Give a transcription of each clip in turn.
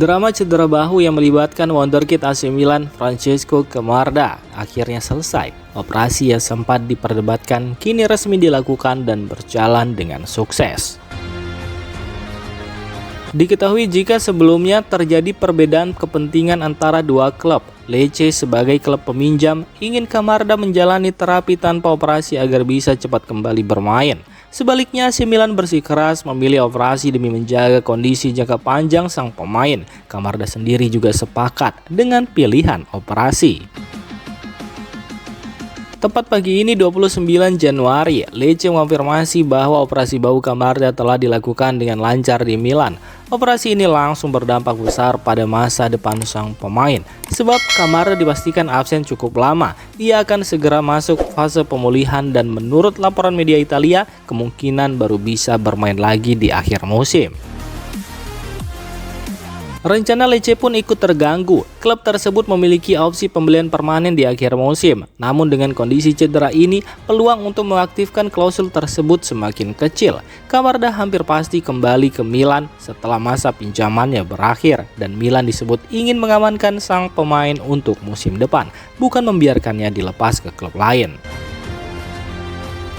Drama cedera bahu yang melibatkan wonderkid AC Milan Francesco Camarda akhirnya selesai. Operasi yang sempat diperdebatkan kini resmi dilakukan dan berjalan dengan sukses. Diketahui jika sebelumnya terjadi perbedaan kepentingan antara dua klub. Lecce sebagai klub peminjam ingin Camarda menjalani terapi tanpa operasi agar bisa cepat kembali bermain. Sebaliknya, AC Milan bersikeras memilih operasi demi menjaga kondisi jangka panjang sang pemain. Camarda sendiri juga sepakat dengan pilihan operasi. Tepat pagi ini 29 Januari, Lecce mengonfirmasi bahwa operasi bahu Camarda telah dilakukan dengan lancar di Milan. Operasi ini langsung berdampak besar pada masa depan sang pemain, sebab Camarda dipastikan absen cukup lama. Ia akan segera masuk fase pemulihan dan menurut laporan media Italia, kemungkinan baru bisa bermain lagi di akhir musim. Rencana Lecce pun ikut terganggu. Klub tersebut memiliki opsi pembelian permanen di akhir musim. Namun dengan kondisi cedera ini, peluang untuk mengaktifkan klausul tersebut semakin kecil. Camarda hampir pasti kembali ke Milan setelah masa pinjamannya berakhir. Dan Milan disebut ingin mengamankan sang pemain untuk musim depan, bukan membiarkannya dilepas ke klub lain.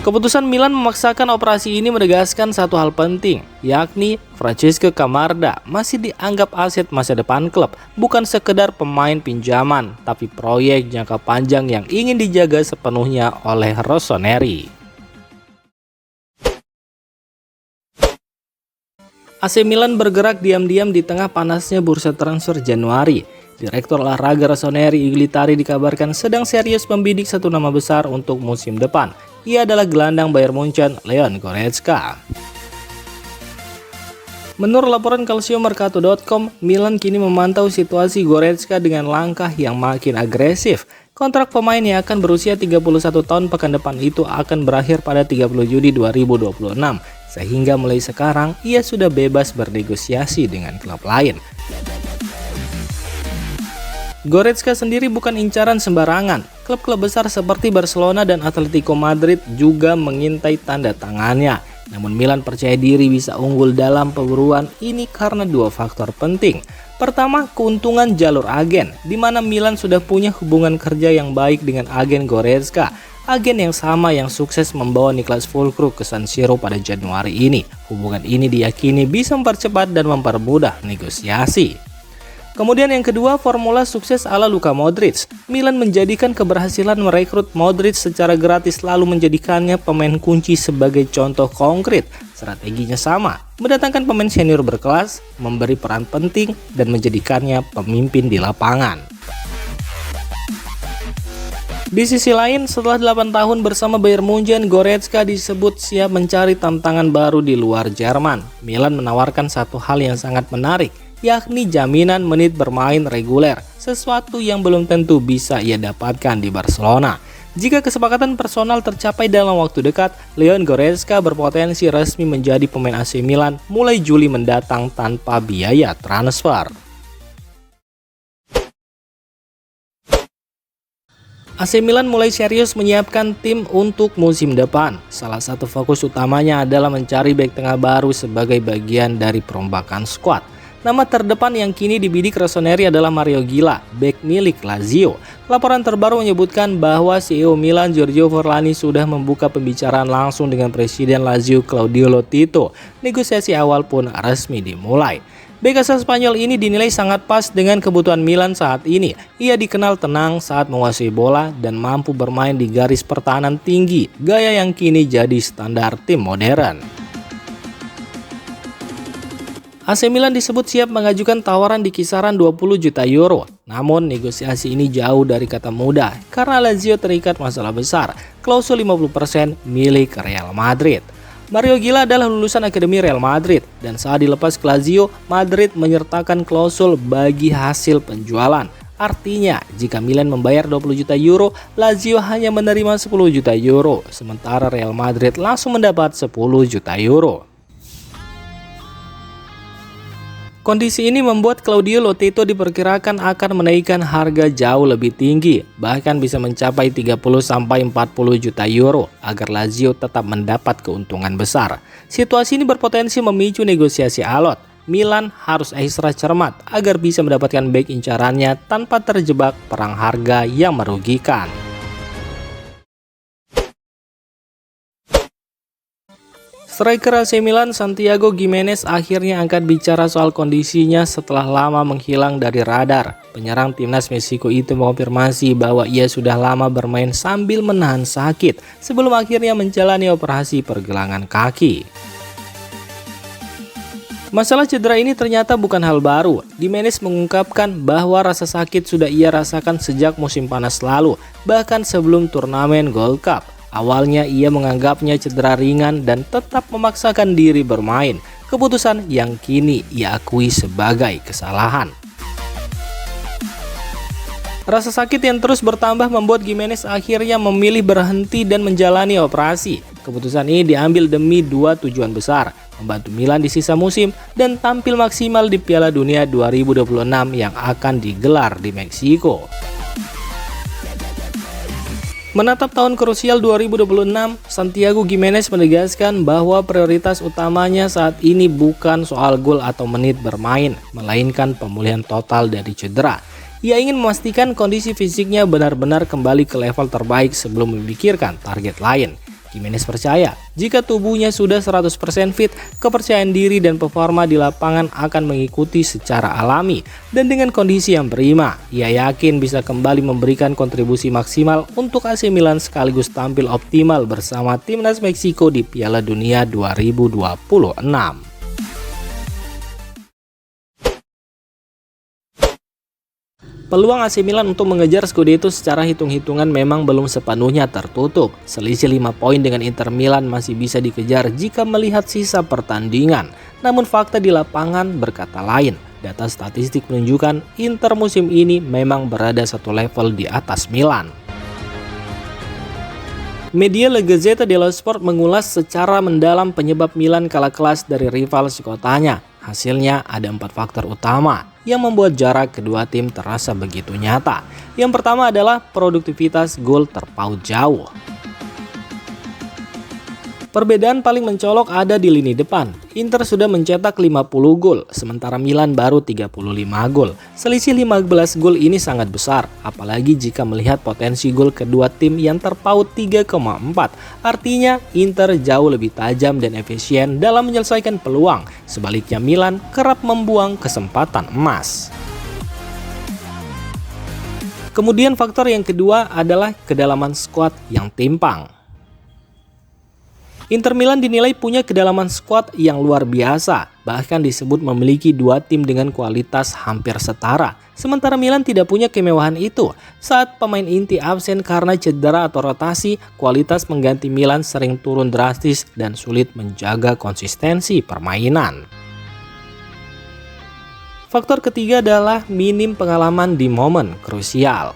Keputusan Milan memaksakan operasi ini menegaskan satu hal penting, yakni Francesco Camarda masih dianggap aset masa depan klub, bukan sekedar pemain pinjaman, tapi proyek jangka panjang yang ingin dijaga sepenuhnya oleh Rossoneri. AC Milan bergerak diam-diam di tengah panasnya bursa transfer Januari. Direktur olahraga Rossoneri Iglitari dikabarkan sedang serius membidik satu nama besar untuk musim depan. Ia adalah gelandang Bayern Munchen, Leon Goretzka. Menurut laporan calciomercato.com, Milan kini memantau situasi Goretzka dengan langkah yang makin agresif. Kontrak pemain yang akan berusia 31 tahun pekan depan itu akan berakhir pada 30 Juni 2026. Sehingga mulai sekarang, ia sudah bebas bernegosiasi dengan klub lain. Goretzka sendiri bukan incaran sembarangan. Klub-klub besar seperti Barcelona dan Atletico Madrid juga mengintai tanda tangannya. Namun Milan percaya diri bisa unggul dalam pemburuan ini karena dua faktor penting. Pertama, keuntungan jalur agen, di mana Milan sudah punya hubungan kerja yang baik dengan agen Goretzka. Agen yang sama yang sukses membawa Niclas Füllkrug ke San Siro pada Januari ini. Hubungan ini diyakini bisa mempercepat dan mempermudah negosiasi. Kemudian yang kedua, formula sukses ala Luka Modric. Milan menjadikan keberhasilan merekrut Modric secara gratis lalu menjadikannya pemain kunci sebagai contoh konkret. Strateginya sama, mendatangkan pemain senior berkelas, memberi peran penting, dan menjadikannya pemimpin di lapangan. Di sisi lain, setelah 8 tahun bersama Bayern Munchen, Goretzka disebut siap mencari tantangan baru di luar Jerman. Milan menawarkan satu hal yang sangat menarik, yakni jaminan menit bermain reguler, sesuatu yang belum tentu bisa ia dapatkan di Barcelona. Jika kesepakatan personal tercapai dalam waktu dekat, Leon Goretzka berpotensi resmi menjadi pemain AC Milan mulai Juli mendatang tanpa biaya transfer. AC Milan mulai serius menyiapkan tim untuk musim depan. Salah satu fokus utamanya adalah mencari bek tengah baru sebagai bagian dari perombakan skuad. Nama terdepan yang kini dibidik Rossoneri adalah Mario Gila, bek milik Lazio. Laporan terbaru menyebutkan bahwa CEO Milan Giorgio Forlani sudah membuka pembicaraan langsung dengan Presiden Lazio Claudio Lotito. Negosiasi awal pun resmi dimulai. Bek asal Spanyol ini dinilai sangat pas dengan kebutuhan Milan saat ini. Ia dikenal tenang saat menguasai bola dan mampu bermain di garis pertahanan tinggi, gaya yang kini jadi standar tim modern. AC Milan disebut siap mengajukan tawaran di kisaran 20 juta euro. Namun negosiasi ini jauh dari kata mudah karena Lazio terikat masalah besar, klausul 50% milik Real Madrid. Mario Gila adalah lulusan Akademi Real Madrid dan saat dilepas ke Lazio, Madrid menyertakan klausul bagi hasil penjualan. Artinya, jika Milan membayar 20 juta euro, Lazio hanya menerima 10 juta euro, sementara Real Madrid langsung mendapat 10 juta euro. Kondisi ini membuat Claudio Lotito diperkirakan akan menaikkan harga jauh lebih tinggi, bahkan bisa mencapai 30-40 juta euro agar Lazio tetap mendapat keuntungan besar. Situasi ini berpotensi memicu negosiasi alot. Milan harus ekstra cermat agar bisa mendapatkan bek incarannya tanpa terjebak perang harga yang merugikan. Striker AC Milan Santiago Gimenez akhirnya angkat bicara soal kondisinya setelah lama menghilang dari radar. Penyerang timnas Meksiko itu mengonfirmasi bahwa ia sudah lama bermain sambil menahan sakit sebelum akhirnya menjalani operasi pergelangan kaki. Masalah cedera ini ternyata bukan hal baru. Gimenez mengungkapkan bahwa rasa sakit sudah ia rasakan sejak musim panas lalu, bahkan sebelum turnamen Gold Cup. Awalnya ia menganggapnya cedera ringan dan tetap memaksakan diri bermain, keputusan yang kini ia akui sebagai kesalahan. Rasa sakit yang terus bertambah membuat Gimenez akhirnya memilih berhenti dan menjalani operasi. Keputusan ini diambil demi dua tujuan besar, membantu Milan di sisa musim dan tampil maksimal di Piala Dunia 2026 yang akan digelar di Meksiko. Menatap tahun krusial 2026, Santiago Gimenez menegaskan bahwa prioritas utamanya saat ini bukan soal gol atau menit bermain, melainkan pemulihan total dari cedera. Ia ingin memastikan kondisi fisiknya benar-benar kembali ke level terbaik sebelum memikirkan target lain. Gimenez percaya, jika tubuhnya sudah 100% fit, kepercayaan diri dan performa di lapangan akan mengikuti secara alami. Dan dengan kondisi yang prima, ia yakin bisa kembali memberikan kontribusi maksimal untuk AC Milan sekaligus tampil optimal bersama timnas Meksiko di Piala Dunia 2026. Peluang AC Milan untuk mengejar Scudetto secara hitung-hitungan memang belum sepenuhnya tertutup. Selisih 5 poin dengan Inter Milan masih bisa dikejar jika melihat sisa pertandingan. Namun fakta di lapangan berkata lain. Data statistik menunjukkan Inter musim ini memang berada satu level di atas Milan. Media La Gazzetta dello Sport mengulas secara mendalam penyebab Milan kalah kelas dari rival sekotanya. Hasilnya ada 4 faktor utama yang membuat jarak kedua tim terasa begitu nyata. Yang pertama adalah produktivitas gol terpaut jauh. Perbedaan paling mencolok ada di lini depan. Inter sudah mencetak 50 gol, sementara Milan baru 35 gol. Selisih 15 gol ini sangat besar, apalagi jika melihat potensi gol kedua tim yang terpaut 3,4. Artinya Inter jauh lebih tajam dan efisien dalam menyelesaikan peluang. Sebaliknya Milan kerap membuang kesempatan emas. Kemudian faktor yang kedua adalah kedalaman skuad yang timpang. Inter Milan dinilai punya kedalaman skuad yang luar biasa, bahkan disebut memiliki 2 tim dengan kualitas hampir setara. Sementara Milan tidak punya kemewahan itu. Saat pemain inti absen karena cedera atau rotasi, kualitas pengganti Milan sering turun drastis dan sulit menjaga konsistensi permainan. Faktor ketiga adalah minim pengalaman di momen krusial.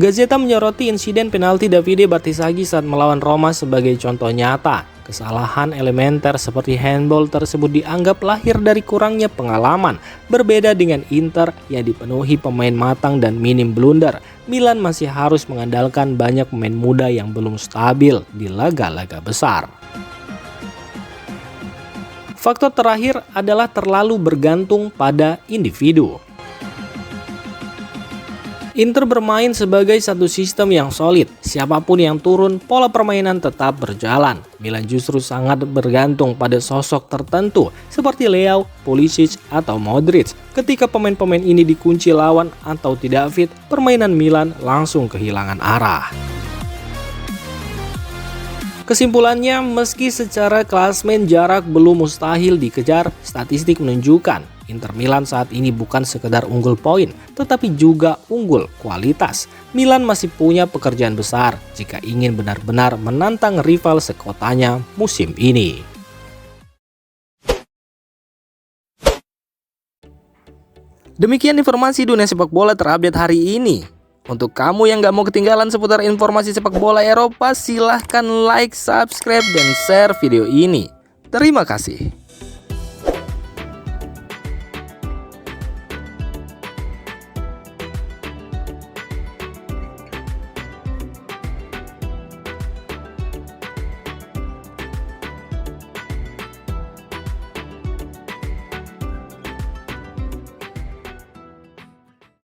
Gazzetta menyoroti insiden penalti Davide Barzagli saat melawan Roma sebagai contoh nyata. Kesalahan elementer seperti handball tersebut dianggap lahir dari kurangnya pengalaman. Berbeda dengan Inter yang dipenuhi pemain matang dan minim blunder, Milan masih harus mengandalkan banyak pemain muda yang belum stabil di laga-laga besar. Faktor terakhir adalah terlalu bergantung pada individu. Inter bermain sebagai satu sistem yang solid. Siapapun yang turun, pola permainan tetap berjalan. Milan justru sangat bergantung pada sosok tertentu seperti Leao, Pulisic, atau Modric. Ketika pemain-pemain ini dikunci lawan atau tidak fit, permainan Milan langsung kehilangan arah. Kesimpulannya, meski secara klasmen jarak belum mustahil dikejar, statistik menunjukkan Inter Milan saat ini bukan sekedar unggul poin, tetapi juga unggul kualitas. Milan masih punya pekerjaan besar jika ingin benar-benar menantang rival sekotanya musim ini. Demikian informasi dunia sepak bola terupdate hari ini. Untuk kamu yang gak mau ketinggalan seputar informasi sepak bola Eropa, silahkan like, subscribe, dan share video ini. Terima kasih.